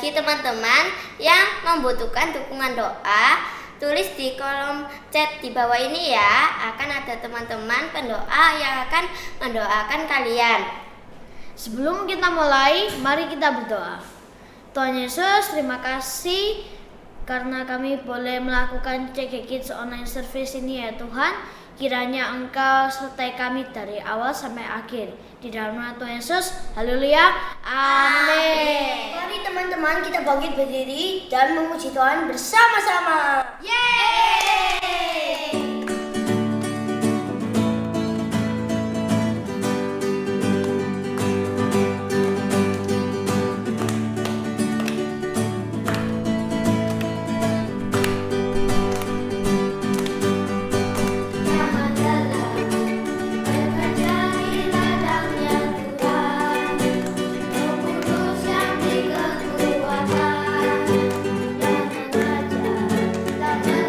Bagi teman-teman yang membutuhkan dukungan doa, tulis di kolom chat di bawah ini ya. Akan ada teman-teman pendoa yang akan mendoakan kalian. Sebelum kita mulai, mari kita berdoa. Tuhan Yesus, terima kasih karena kami boleh melakukan CG Kids online service ini ya Tuhan. Kiranya Engkau sertai kami dari awal sampai akhir. Di dalam nama Tuhan Yesus, haleluya, amin. Mari teman-teman kita bangkit berdiri dan memuji Tuhan bersama-sama. Yeay! Jangan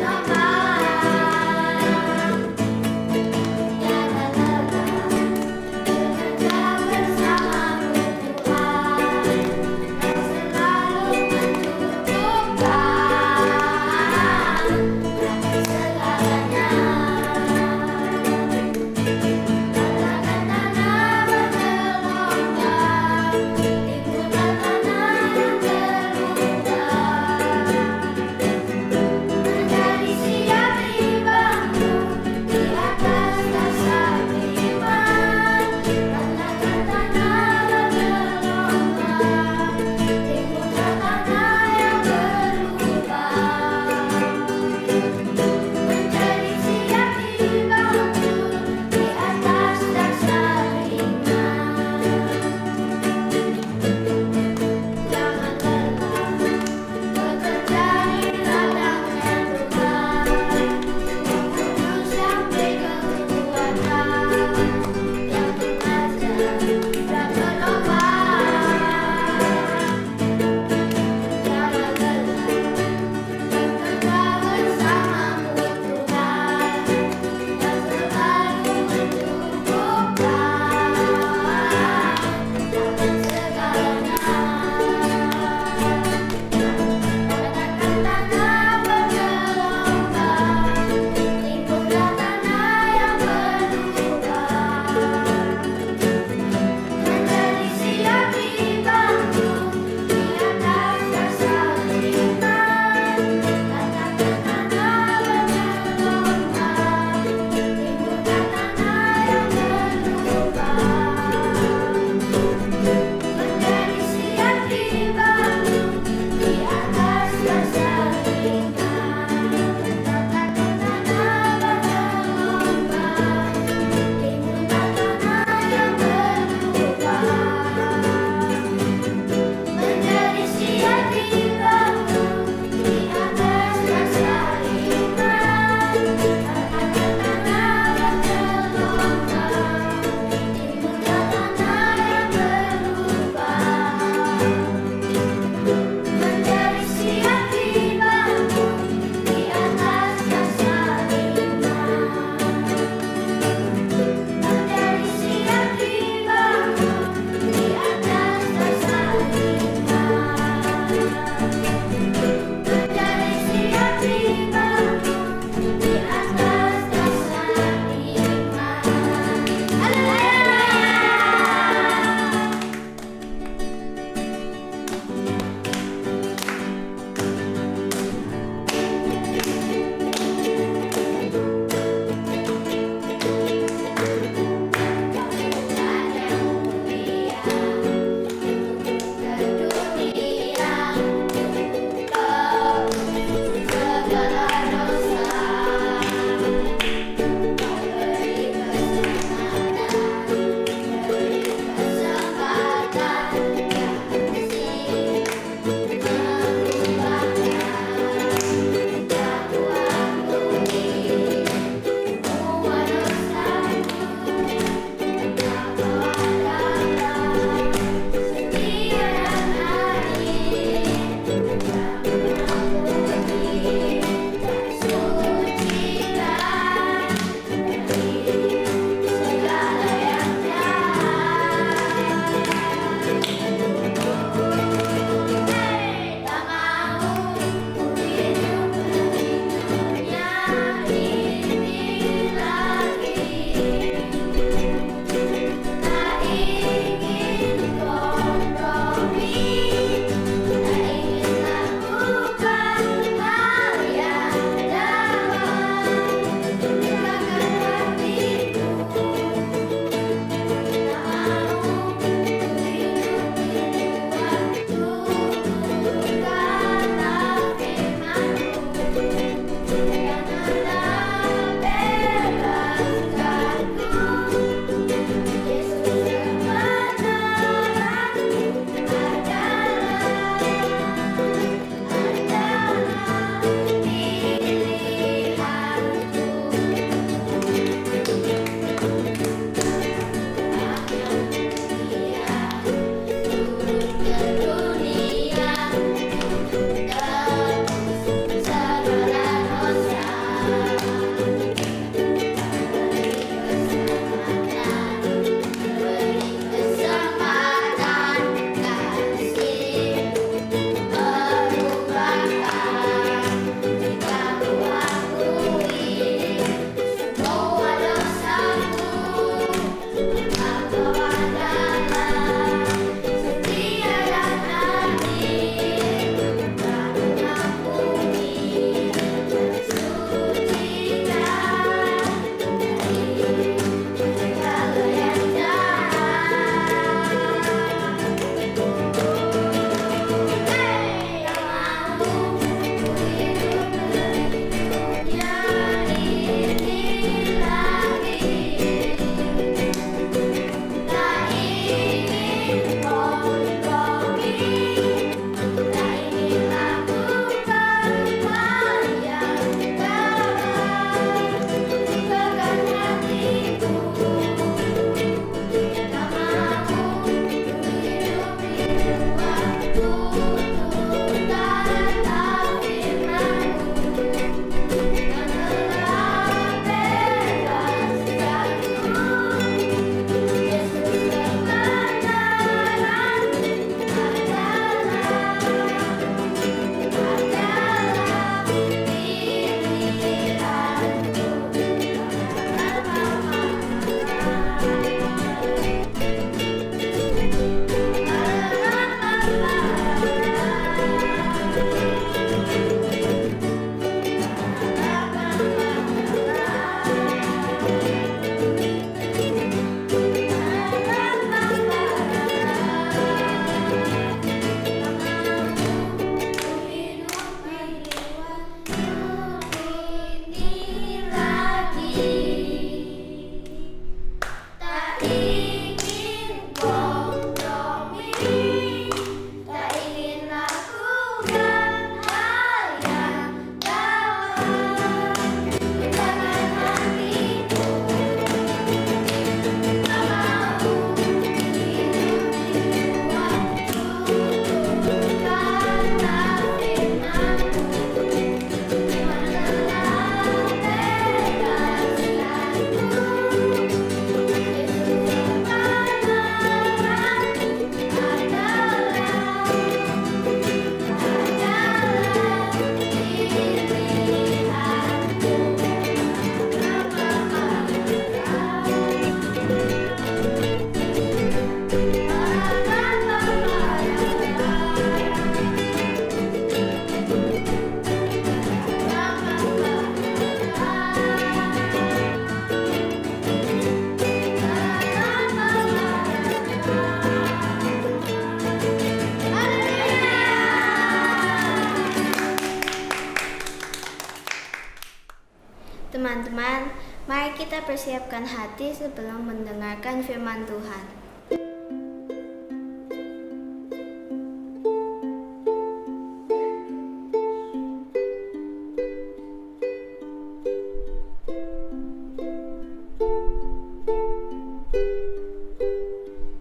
Tuhan, mari kita persiapkan hati sebelum mendengarkan firman Tuhan.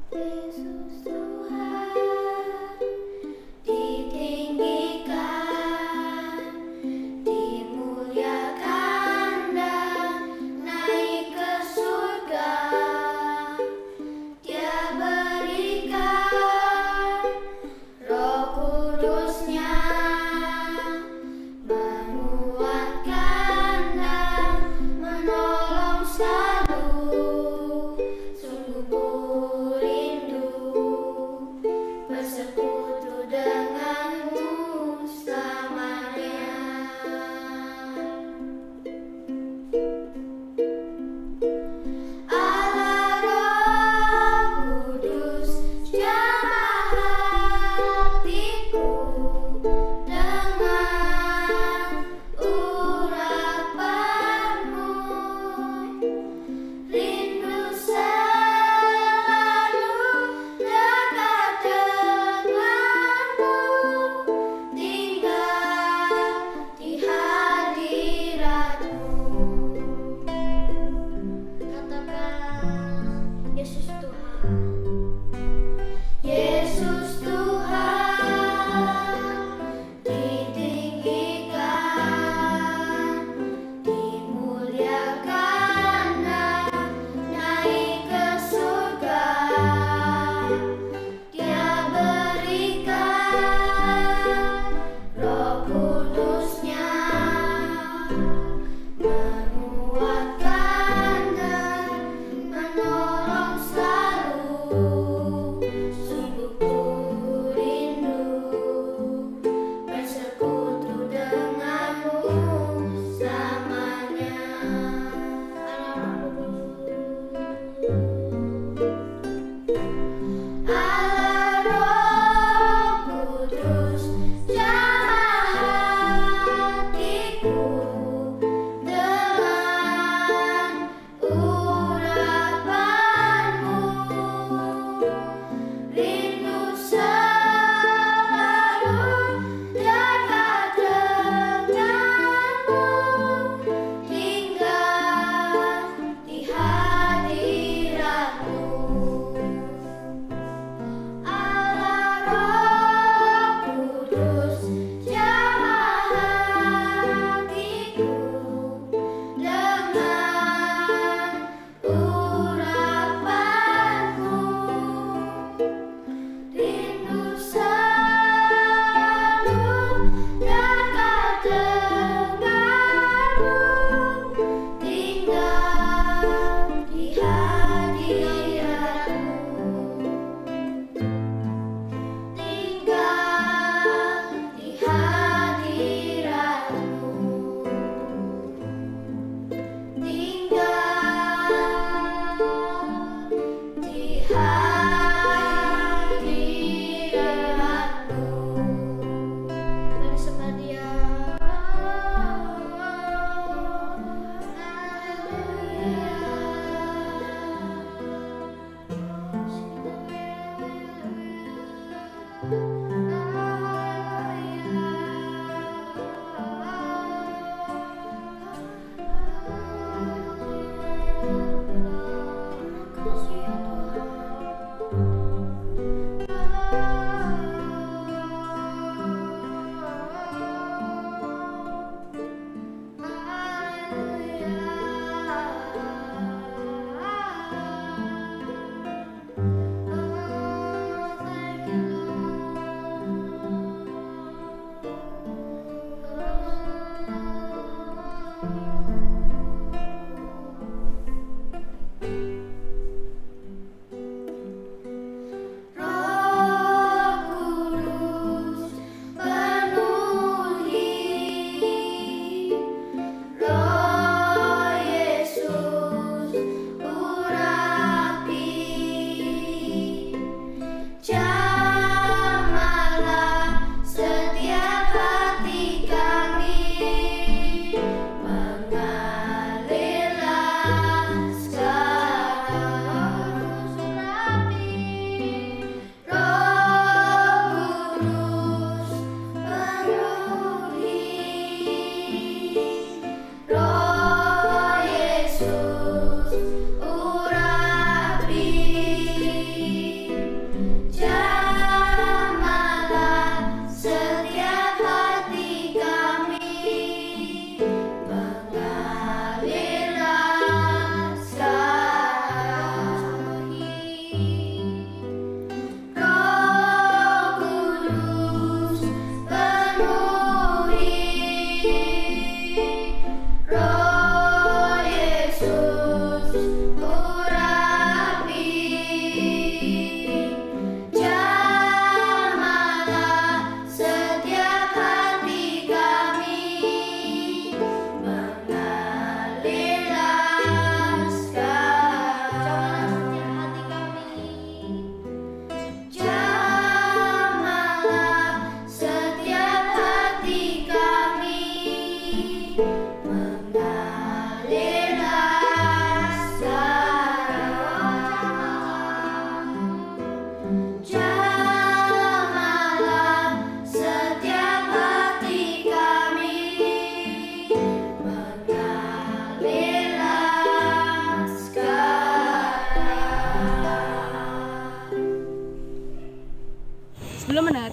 Yesus Tuhan ditinggikan, dimuliakan dan naik ke surga. Dia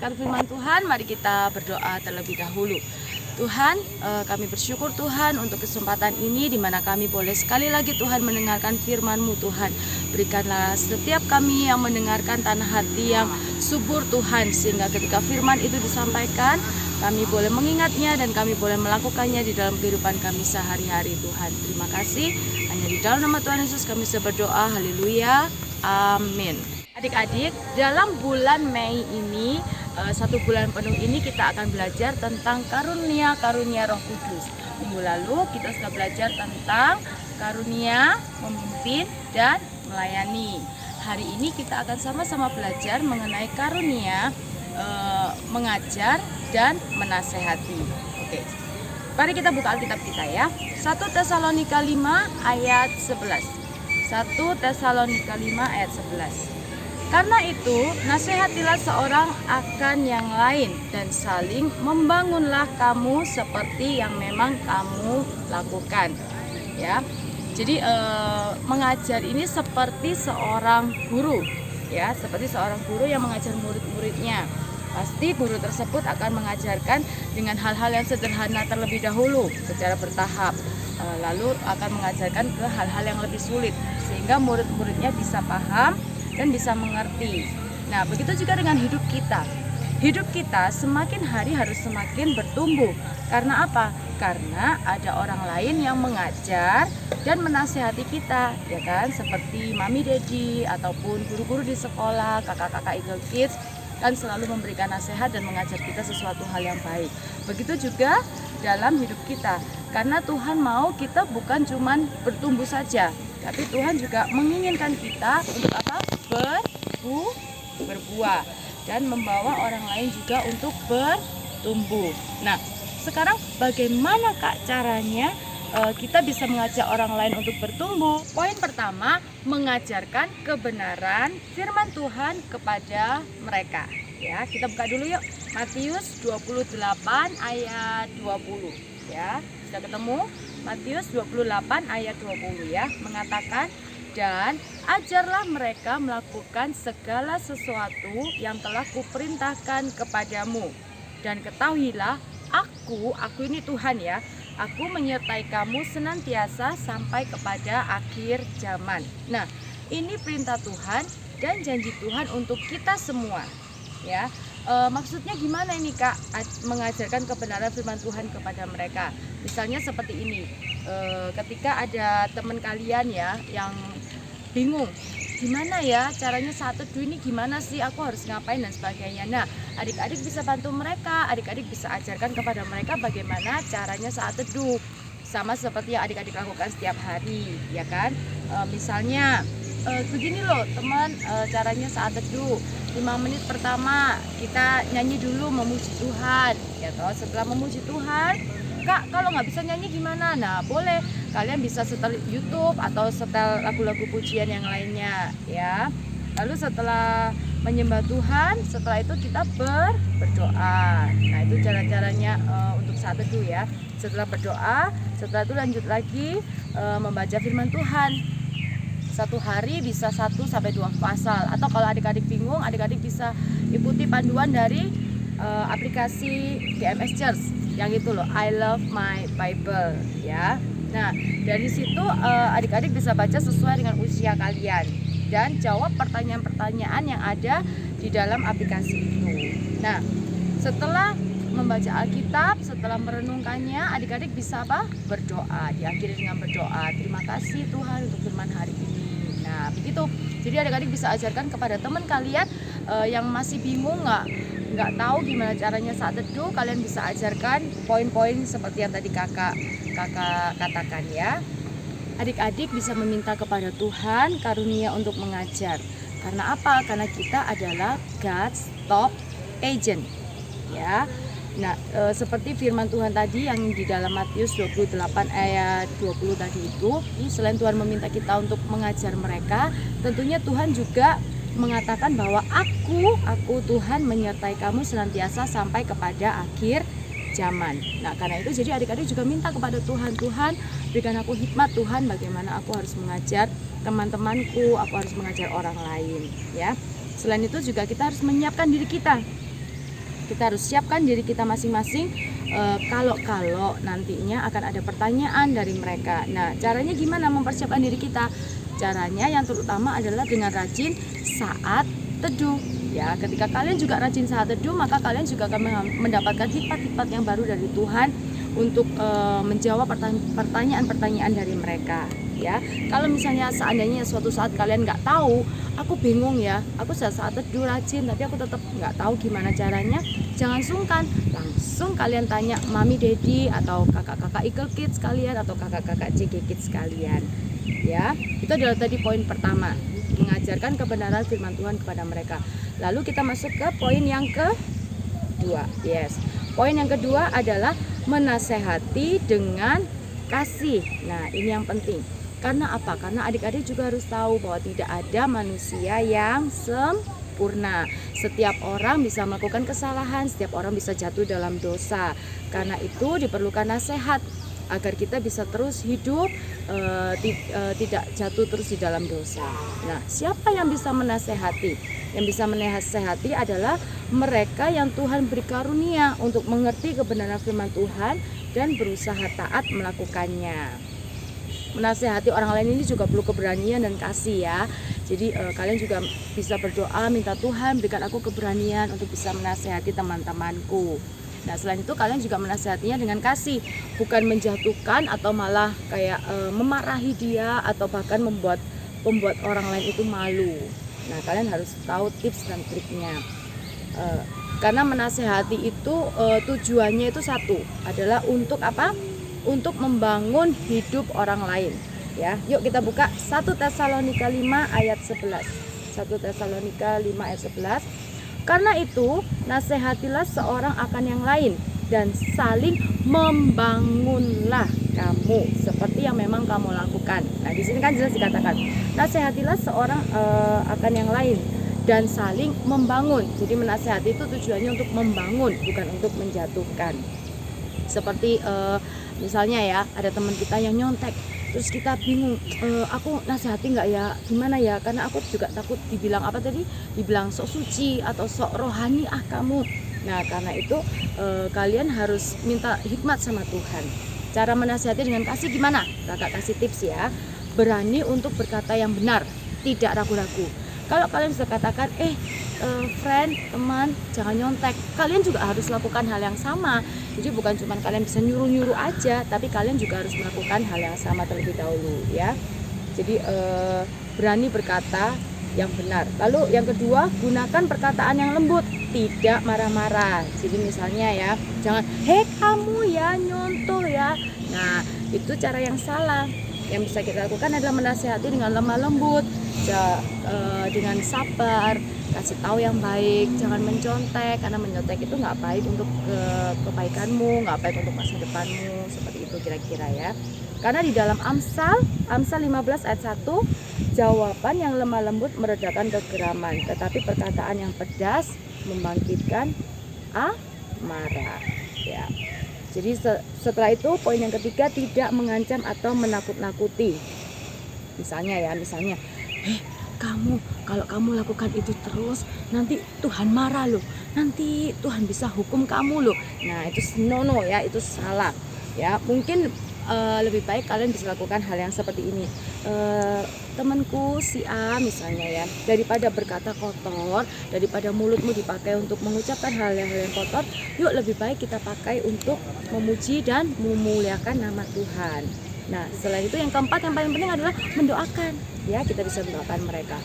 mendengarkan firman Tuhan, mari kita berdoa terlebih dahulu. Tuhan, kami bersyukur Tuhan untuk kesempatan ini di mana kami boleh sekali lagi Tuhan mendengarkan firman-Mu Tuhan. Berikanlah setiap kami yang mendengarkan tanah hati yang subur Tuhan, sehingga ketika firman itu disampaikan, kami boleh mengingatnya dan kami boleh melakukannya di dalam kehidupan kami sehari-hari Tuhan. Terima kasih, hanya di dalam nama Tuhan Yesus kami berdoa, haleluya, amin. Adik-adik, dalam bulan Mei ini, 1 bulan penuh ini kita akan belajar tentang karunia-karunia Roh Kudus. Minggu lalu kita sudah belajar tentang karunia memimpin dan melayani. Hari ini kita akan sama-sama belajar mengenai karunia mengajar dan menasehati. Oke. Mari kita buka Alkitab kita ya. 1 Tesalonika 5 ayat 11. 1 Tesalonika 5 ayat 11. Karena itu, nasihatilah seorang akan yang lain dan saling membangunlah kamu seperti yang memang kamu lakukan. Ya. Jadi mengajar ini seperti seorang guru, ya, seperti seorang guru yang mengajar murid-muridnya. Pasti guru tersebut akan mengajarkan dengan hal-hal yang sederhana terlebih dahulu secara bertahap, lalu akan mengajarkan ke hal-hal yang lebih sulit sehingga murid-muridnya bisa paham dan bisa mengerti. Nah, begitu juga dengan hidup kita. Hidup kita semakin hari harus semakin bertumbuh. Karena apa? Karena ada orang lain yang mengajar dan menasihati kita, ya kan? Seperti Mami Dedi ataupun guru-guru di sekolah, kakak-kakak Eagle Kids kan selalu memberikan nasihat dan mengajar kita sesuatu hal yang baik. Begitu juga dalam hidup kita. Karena Tuhan mau kita bukan cuman bertumbuh saja, tapi Tuhan juga menginginkan kita untuk apa? Berbuah dan membawa orang lain juga untuk bertumbuh. Nah, sekarang bagaimana Kak caranya kita bisa mengajak orang lain untuk bertumbuh? Poin pertama, mengajarkan kebenaran firman Tuhan kepada mereka. Ya, kita buka dulu yuk. Matius 28 ayat 20 ya. Sudah ketemu? Matius 28 ayat 20 ya, mengatakan, dan ajarlah mereka melakukan segala sesuatu yang telah kuperintahkan kepadamu. Dan ketahuilah, aku ini Tuhan ya, aku menyertai kamu senantiasa sampai kepada akhir zaman. Nah, ini perintah Tuhan dan janji Tuhan untuk kita semua. Ya, maksudnya gimana ini Kak, mengajarkan kebenaran firman Tuhan kepada mereka? Misalnya seperti ini, ketika ada teman kalian ya yang bingung, gimana ya caranya saat teduh ini, gimana sih aku harus ngapain dan sebagainya. Nah, adik-adik bisa bantu mereka, adik-adik bisa ajarkan kepada mereka bagaimana caranya saat teduh, sama seperti yang adik-adik lakukan setiap hari, ya kan? Misalnya begini loh teman, caranya saat teduh 5 menit pertama kita nyanyi dulu memuji Tuhan, ya toh. Setelah memuji Tuhan, Kak, kalau nggak bisa nyanyi gimana? Nah, boleh kalian bisa setel YouTube atau setel lagu-lagu pujian yang lainnya, ya. Lalu setelah menyembah Tuhan, setelah itu kita berdoa. Nah, itu cara-caranya untuk saat teduh ya. Setelah berdoa, setelah itu lanjut lagi membaca firman Tuhan. Satu hari bisa 1 sampai 2 pasal. Atau kalau adik-adik bingung, adik-adik bisa ikuti panduan dari aplikasi GMS Church yang itu loh, I Love My Bible ya. Nah, dari situ adik-adik bisa baca sesuai dengan usia kalian dan jawab pertanyaan-pertanyaan yang ada di dalam aplikasi itu. Nah, setelah membaca Alkitab, setelah merenungkannya, adik-adik bisa apa? Berdoa. Diakhiri dengan berdoa. Terima kasih Tuhan untuk firman hari ini. Nah, begitu. Jadi adik-adik bisa ajarkan kepada teman kalian yang masih bingung, nggak tahu gimana caranya saat teduh, kalian bisa ajarkan poin-poin seperti yang tadi kakak katakan ya. Adik-adik bisa meminta kepada Tuhan karunia untuk mengajar. Karena apa? Karena kita adalah God's top agent ya. Nah, seperti firman Tuhan tadi yang di dalam Matius 28 ayat 20 tadi itu, selain Tuhan meminta kita untuk mengajar mereka, tentunya Tuhan juga mengatakan bahwa aku Tuhan menyertai kamu senantiasa sampai kepada akhir zaman. Nah, karena itu jadi adik-adik juga minta kepada Tuhan, Tuhan berikan aku hikmat Tuhan, bagaimana aku harus mengajar teman-temanku, aku harus mengajar orang lain ya. Selain itu juga kita harus menyiapkan diri kita. Kita harus siapkan diri kita masing-masing kalau nantinya akan ada pertanyaan dari mereka. Nah, caranya gimana mempersiapkan diri kita? Caranya yang terutama adalah dengan rajin saat teduh. Ya, ketika kalian juga rajin saat teduh, maka kalian juga akan mendapatkan hikmat-hikmat yang baru dari Tuhan untuk menjawab pertanyaan-pertanyaan dari mereka. Ya, kalau misalnya seandainya suatu saat kalian nggak tahu, aku bingung ya, aku saat teduh rajin tapi aku tetap nggak tahu gimana caranya, jangan sungkan, langsung kalian tanya mami, daddy, atau kakak-kakak Eagle Kids kalian atau kakak-kakak JG Kids kalian. Ya, itu adalah tadi poin pertama, mengajarkan kebenaran firman Tuhan kepada mereka. Lalu kita masuk ke poin yang kedua. Yes, poin yang kedua adalah menasehati dengan kasih. Nah, ini yang penting. Karena apa? Karena adik-adik juga harus tahu bahwa tidak ada manusia yang sempurna. Setiap orang bisa melakukan kesalahan, setiap orang bisa jatuh dalam dosa. Karena itu diperlukan nasihat agar kita bisa terus hidup, tidak jatuh terus di dalam dosa. Nah, siapa yang bisa menasehati? Yang bisa menasehati adalah mereka yang Tuhan beri karunia untuk mengerti kebenaran firman Tuhan dan berusaha taat melakukannya. Menasehati orang lain ini juga perlu keberanian dan kasih ya. Jadi kalian juga bisa berdoa, minta Tuhan berikan aku keberanian untuk bisa menasehati teman-temanku. Nah, selain itu kalian juga menasehatinya dengan kasih, bukan menjatuhkan atau malah kayak memarahi dia atau bahkan membuat orang lain itu malu. Nah, kalian harus tahu tips dan triknya. Karena menasehati itu tujuannya itu satu, adalah untuk apa? Untuk membangun hidup orang lain. Ya, yuk kita buka 1 Tesalonika 5 ayat 11. 1 Tesalonika 5 ayat 11. Karena itu, nasihatilah seorang akan yang lain dan saling membangunlah kamu seperti yang memang kamu lakukan. Nah, di sini kan jelas dikatakan, nasihatilah seorang akan yang lain dan saling membangun. Jadi menasihati itu tujuannya untuk membangun, bukan untuk menjatuhkan. Seperti misalnya ya, ada teman kita yang nyontek, terus kita bingung, aku nasihati nggak ya, gimana ya, karena aku juga takut dibilang apa tadi, dibilang sok suci atau sok rohani kamu. Nah, karena itu kalian harus minta hikmat sama Tuhan. Cara menasihati dengan kasih gimana? Kakak kasih tips ya. Berani untuk berkata yang benar, tidak ragu-ragu. Kalau kalian sudah katakan, friend, teman, jangan nyontek, kalian juga harus lakukan hal yang sama. Jadi bukan cuma kalian bisa nyuruh-nyuruh aja, tapi kalian juga harus melakukan hal yang sama terlebih dahulu ya. Jadi berani berkata yang benar. Lalu yang kedua, gunakan perkataan yang lembut, tidak marah-marah. Jadi misalnya ya, jangan, hei kamu ya, nyontoh ya. Nah, itu cara yang salah. Yang bisa kita lakukan adalah menasihati dengan lemah lembut, dengan sabar, kasih tahu yang baik, jangan mencontek, karena mencontek itu nggak baik untuk kebaikanmu, nggak baik untuk masa depanmu, seperti itu kira-kira ya. Karena di dalam Amsal 15 ayat 1, jawaban yang lemah lembut meredakan kegeraman, tetapi perkataan yang pedas membangkitkan amarah ya. Jadi setelah itu poin yang ketiga, tidak mengancam atau menakut-nakuti. Misalnya, kamu kalau kamu lakukan itu terus, nanti Tuhan marah loh, nanti Tuhan bisa hukum kamu loh. Nah, itu no ya, itu salah ya. Mungkin lebih baik kalian bisa lakukan hal yang seperti ini. Temanku si A misalnya ya, daripada berkata kotor, daripada mulutmu dipakai untuk mengucapkan hal-hal yang kotor, yuk lebih baik kita pakai untuk memuji dan memuliakan nama Tuhan. Nah, selain itu yang keempat, yang paling penting adalah mendoakan ya. Kita bisa mendoakan mereka.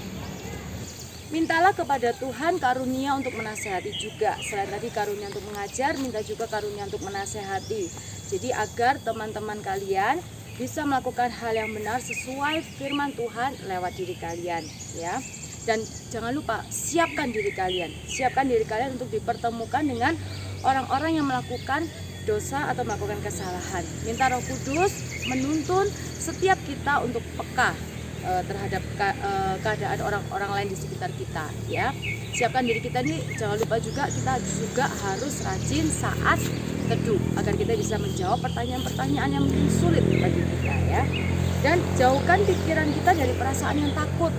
Mintalah kepada Tuhan karunia untuk menasehati juga. Selain tadi karunia untuk mengajar, minta juga karunia untuk menasehati. Jadi agar teman-teman kalian bisa melakukan hal yang benar sesuai firman Tuhan lewat diri kalian ya. Dan jangan lupa siapkan diri kalian. Siapkan diri kalian untuk dipertemukan dengan orang-orang yang melakukan dosa atau melakukan kesalahan. Minta Roh Kudus menuntun setiap kita untuk peka terhadap keadaan orang-orang lain di sekitar kita ya. Siapkan diri kita nih, jangan lupa juga kita juga harus rajin saat teduh agar kita bisa menjawab pertanyaan-pertanyaan yang mungkin sulit bagi kita ya. Dan jauhkan pikiran kita dari perasaan yang takut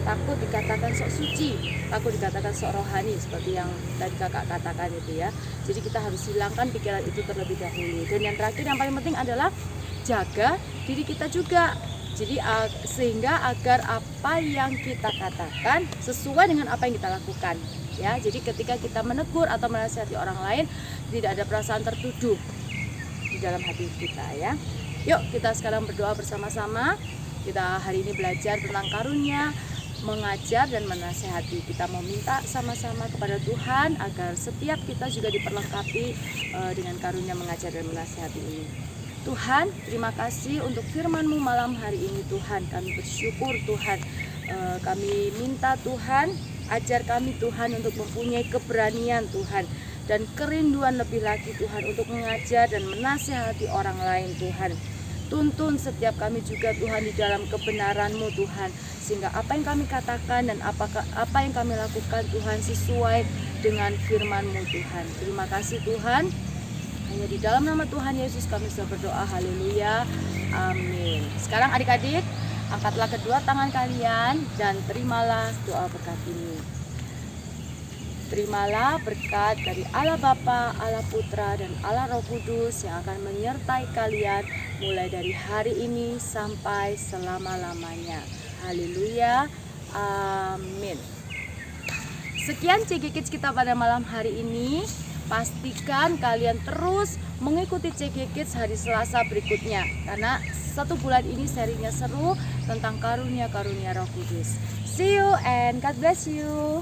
takut dikatakan sok suci, takut dikatakan sok rohani seperti yang tadi kakak katakan itu ya. Jadi kita harus hilangkan pikiran itu terlebih dahulu. Dan yang terakhir yang paling penting adalah jaga diri kita juga. Jadi sehingga agar apa yang kita katakan sesuai dengan apa yang kita lakukan ya. Jadi ketika kita menegur atau menasihati orang lain tidak ada perasaan tertuduh di dalam hati kita ya. Yuk kita sekarang berdoa bersama-sama. Kita hari ini belajar tentang karunia mengajar dan menasihati. Kita mau minta sama-sama kepada Tuhan agar setiap kita juga diperlengkapi dengan karunia mengajar dan menasihati ini. Tuhan, terima kasih untuk firman-Mu malam hari ini Tuhan. Kami bersyukur Tuhan. Kami minta Tuhan, ajar kami Tuhan untuk mempunyai keberanian Tuhan. Dan kerinduan lebih lagi Tuhan untuk mengajar dan menasihati orang lain Tuhan. Tuntun setiap kami juga Tuhan di dalam kebenaran-Mu Tuhan. Sehingga apa yang kami katakan dan apa yang kami lakukan Tuhan sesuai dengan firman-Mu Tuhan. Terima kasih Tuhan. Hanya di dalam nama Tuhan Yesus kami sudah berdoa. Haleluya. Amin. Sekarang adik-adik, angkatlah kedua tangan kalian dan terimalah doa berkat ini. Terimalah berkat dari Allah Bapa, Allah Putra, dan Allah Roh Kudus yang akan menyertai kalian mulai dari hari ini sampai selama-lamanya. Haleluya. Amin. Sekian CG Kids kita pada malam hari ini. Pastikan kalian terus mengikuti CG Kids hari Selasa berikutnya, karena 1 bulan ini serinya seru tentang karunia-karunia Roh Kudus. See you and God bless you.